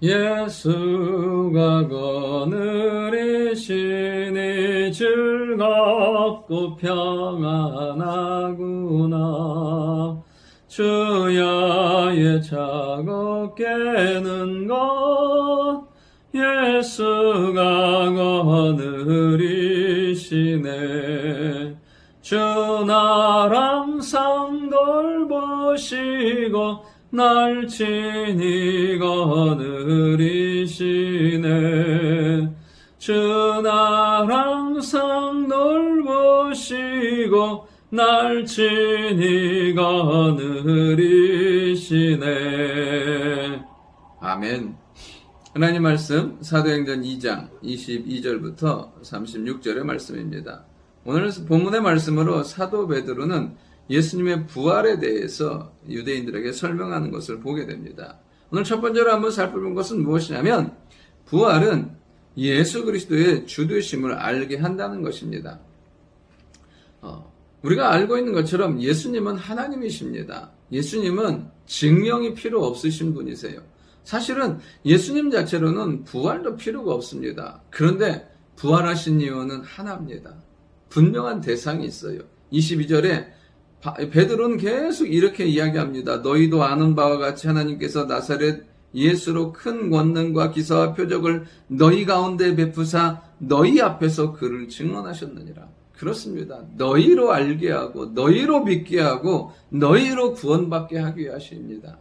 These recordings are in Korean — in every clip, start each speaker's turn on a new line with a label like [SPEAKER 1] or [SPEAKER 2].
[SPEAKER 1] 예수가 거느리시니 즐겁고 평안하구나. 주야의 작업 깨는 것 예수가 거느리시네. 주 나랑 상 돌보시고 날 친히 거느리시네. 주 나랑 상 돌보시고 날 친히 거느리시네. 아멘. 하나님 말씀 사도행전 2장 22절부터 36절의 말씀입니다. 오늘 본문의 말씀으로 사도 베드로는 예수님의 부활에 대해서 유대인들에게 설명하는 것을 보게 됩니다. 오늘 첫 번째로 한번 살펴본 것은 무엇이냐면 부활은 예수 그리스도의 주되심을 알게 한다는 것입니다. 우리가 알고 있는 것처럼 예수님은 하나님이십니다. 예수님은 증명이 필요 없으신 분이세요. 사실은 예수님 자체로는 부활도 필요가 없습니다. 그런데 부활하신 이유는 하나입니다. 분명한 대상이 있어요. 22절에 베드로는 계속 이렇게 이야기합니다. 너희도 아는 바와 같이 하나님께서 나사렛 예수로 큰 권능과 기사와 표적을 너희 가운데 베푸사 너희 앞에서 그를 증언하셨느니라. 그렇습니다. 너희로 알게 하고 너희로 믿게 하고 너희로 구원받게 하기 위하십니다.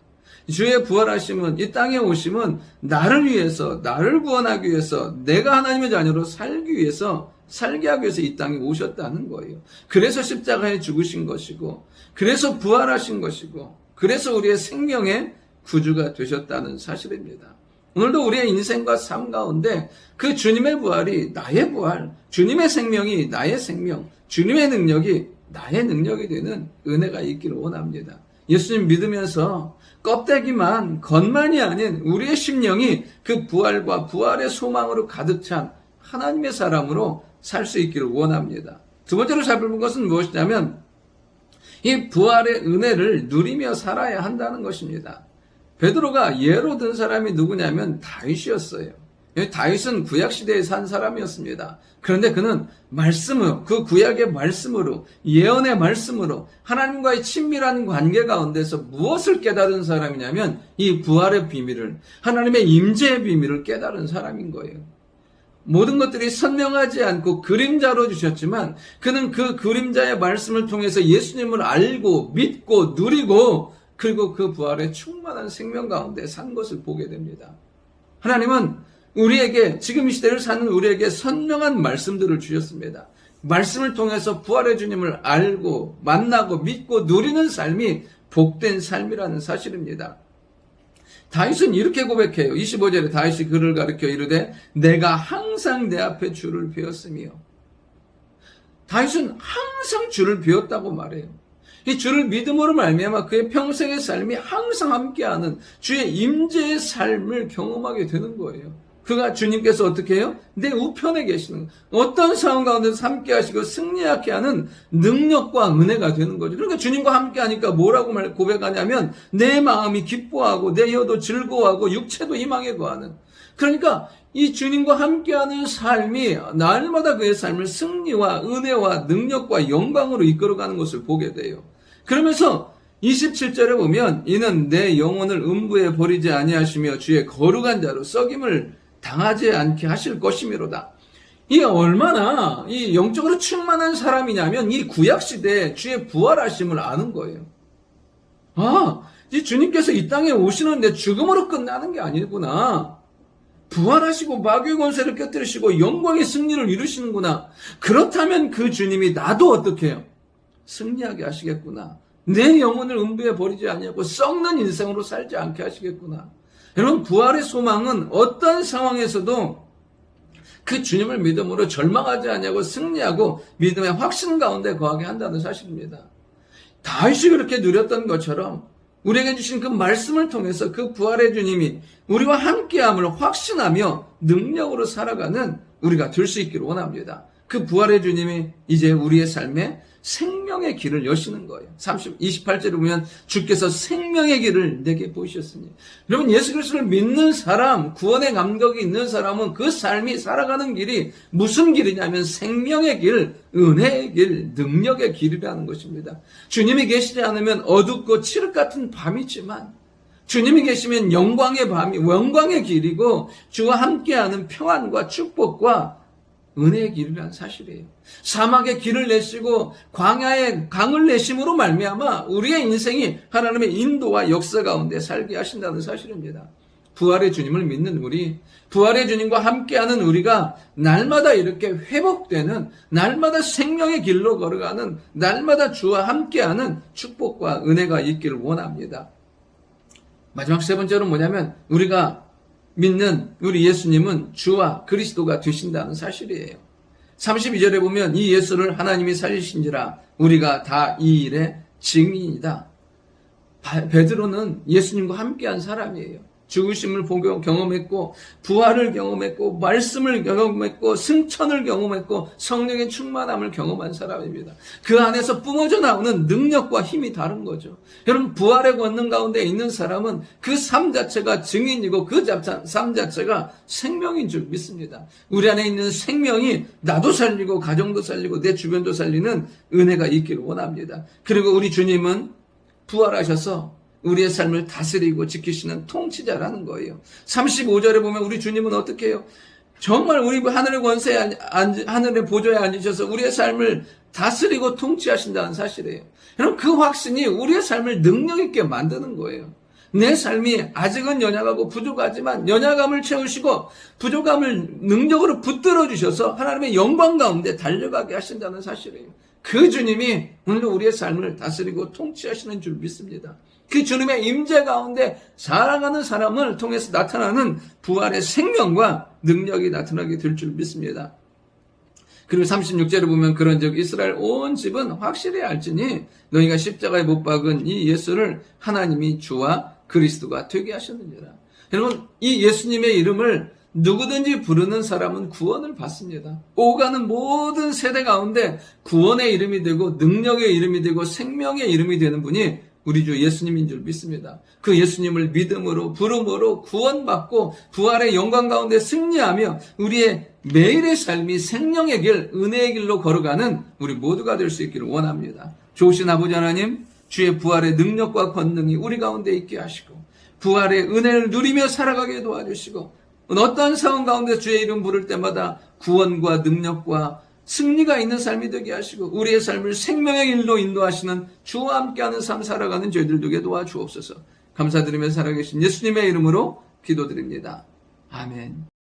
[SPEAKER 1] 주의 부활하심은 이 땅에 오심은 나를 위해서 나를 구원하기 위해서 내가 하나님의 자녀로 살기 위해서 살게 하기 위해서 이 땅에 오셨다는 거예요. 그래서 십자가에 죽으신 것이고 그래서 부활하신 것이고 그래서 우리의 생명의 구주가 되셨다는 사실입니다. 오늘도 우리의 인생과 삶 가운데 그 주님의 부활이 나의 부활, 주님의 생명이 나의 생명, 주님의 능력이 나의 능력이 되는 은혜가 있기를 원합니다. 예수님 믿으면서 껍데기만, 겉만이 아닌 우리의 심령이 그 부활과 부활의 소망으로 가득 찬 하나님의 사람으로 살 수 있기를 원합니다. 두 번째로 살펴본 것은 무엇이냐면 이 부활의 은혜를 누리며 살아야 한다는 것입니다. 베드로가 예로 든 사람이 누구냐면 다윗이었어요. 다윗은 구약시대에 산 사람이었습니다. 그런데 그는 말씀으로, 그 구약의 말씀으로, 예언의 말씀으로 하나님과의 친밀한 관계 가운데서 무엇을 깨달은 사람이냐면 이 부활의 비밀을, 하나님의 임재의 비밀을 깨달은 사람인 거예요. 모든 것들이 선명하지 않고 그림자로 주셨지만 그는 그 그림자의 말씀을 통해서 예수님을 알고 믿고 누리고 그리고 그 부활의 충만한 생명 가운데 산 것을 보게 됩니다. 하나님은 우리에게 지금 이 시대를 사는 우리에게 선명한 말씀들을 주셨습니다. 말씀을 통해서 부활의 주님을 알고 만나고 믿고 누리는 삶이 복된 삶이라는 사실입니다. 다윗은 이렇게 고백해요. 25절에 다윗이 그를 가리켜 이르되 내가 항상 내 앞에 주를 배웠으며 다윗은 항상 주를 배웠다고 말해요. 이 주를 믿음으로 말미암아 그의 평생의 삶이 항상 함께하는 주의 임재의 삶을 경험하게 되는 거예요. 그가 주님께서 어떻게 해요? 내 우편에 계시는 어떤 상황 가운데서 함께 하시고 승리하게 하는 능력과 은혜가 되는 거죠. 그러니까 주님과 함께 하니까 뭐라고 고백하냐면 내 마음이 기뻐하고 내 혀도 즐거워하고 육체도 희망에 거하는. 그러니까 이 주님과 함께하는 삶이 날마다 그의 삶을 승리와 은혜와 능력과 영광으로 이끌어가는 것을 보게 돼요. 그러면서 27절에 보면 이는 내 영혼을 음부에 버리지 아니하시며 주의 거룩한 자로 썩임을 당하지 않게 하실 것이미로다. 이게 얼마나 이 영적으로 충만한 사람이냐면 이 구약시대에 주의 부활하심을 아는 거예요. 이 주님께서 이 땅에 오시는데 죽음으로 끝나는 게 아니구나. 부활하시고 마귀의 권세를 껴뜨리시고 영광의 승리를 이루시는구나. 그렇다면 그 주님이 나도 어떻게 해요? 승리하게 하시겠구나. 내 영혼을 음부에 버리지 아니하고 썩는 인생으로 살지 않게 하시겠구나. 여러분, 부활의 소망은 어떤 상황에서도 그 주님을 믿음으로 절망하지 아니하고 승리하고 믿음의 확신 가운데 거하게 한다는 사실입니다. 다윗이 그렇게 누렸던 것처럼 우리에게 주신 그 말씀을 통해서 그 부활의 주님이 우리와 함께함을 확신하며 능력으로 살아가는 우리가 될 수 있기를 원합니다. 그 부활의 주님이 이제 우리의 삶에 생명의 길을 여시는 거예요. 28절에 보면 주께서 생명의 길을 내게 보이셨으니. 여러분, 예수 그리스도를 믿는 사람, 구원의 감격이 있는 사람은 그 삶이 살아가는 길이 무슨 길이냐면 생명의 길, 은혜의 길, 능력의 길이라는 것입니다. 주님이 계시지 않으면 어둡고 칠흑 같은 밤이지만 주님이 계시면 영광의 밤이, 영광의 길이고 주와 함께하는 평안과 축복과 은혜의 길이라는 사실이에요. 사막의 길을 내시고 광야의 강을 내심으로 말미암아 우리의 인생이 하나님의 인도와 역사 가운데 살게 하신다는 사실입니다. 부활의 주님을 믿는 우리, 부활의 주님과 함께하는 우리가 날마다 이렇게 회복되는, 날마다 생명의 길로 걸어가는, 날마다 주와 함께하는 축복과 은혜가 있기를 원합니다. 마지막 세 번째로 뭐냐면 우리가 믿는 우리 예수님은 주와 그리스도가 되신다는 사실이에요. 32절에 보면 이 예수를 하나님이 살리신지라 우리가 다 이 일의 증인이다. 베드로는 예수님과 함께한 사람이에요. 죽으심을 경험했고 부활을 경험했고 말씀을 경험했고 승천을 경험했고 성령의 충만함을 경험한 사람입니다. 그 안에서 뿜어져 나오는 능력과 힘이 다른 거죠. 여러분, 부활의 권능 가운데 있는 사람은 그 삶 자체가 증인이고 그 삶 자체가 생명인 줄 믿습니다. 우리 안에 있는 생명이 나도 살리고 가정도 살리고 내 주변도 살리는 은혜가 있기를 원합니다. 그리고 우리 주님은 부활하셔서 우리의 삶을 다스리고 지키시는 통치자라는 거예요. 35절에 보면 우리 주님은 어떻게 해요? 정말 우리 하늘의 권세에 하늘의 보좌에 앉으셔서 우리의 삶을 다스리고 통치하신다는 사실이에요. 여러분, 그 확신이 우리의 삶을 능력 있게 만드는 거예요. 내 삶이 아직은 연약하고 부족하지만 연약함을 채우시고 부족함을 능력으로 붙들어 주셔서 하나님의 영광 가운데 달려가게 하신다는 사실이에요. 그 주님이 오늘도 우리의 삶을 다스리고 통치하시는 줄 믿습니다. 그 주님의 임재 가운데 살아가는 사람을 통해서 나타나는 부활의 생명과 능력이 나타나게 될 줄 믿습니다. 그리고 36절을 보면 그런즉 이스라엘 온 집은 확실히 알지니 너희가 십자가에 못 박은 이 예수를 하나님이 주와 그리스도가 되게 하셨느니라. 여러분, 이 예수님의 이름을 누구든지 부르는 사람은 구원을 받습니다. 오가는 모든 세대 가운데 구원의 이름이 되고 능력의 이름이 되고 생명의 이름이 되는 분이 우리 주 예수님인 줄 믿습니다. 그 예수님을 믿음으로 부름으로 구원받고 부활의 영광 가운데 승리하며 우리의 매일의 삶이 생명의 길, 은혜의 길로 걸어가는 우리 모두가 될 수 있기를 원합니다. 좋으신 아버지 하나님, 주의 부활의 능력과 권능이 우리 가운데 있게 하시고 부활의 은혜를 누리며 살아가게 도와주시고 어떠한 상황 가운데 주의 이름 부를 때마다 구원과 능력과 승리가 있는 삶이 되게 하시고 우리의 삶을 생명의 길로 인도하시는 주와 함께하는 삶 살아가는 저희들 되게 도와주옵소서. 감사드리며 살아계신 예수님의 이름으로 기도드립니다. 아멘.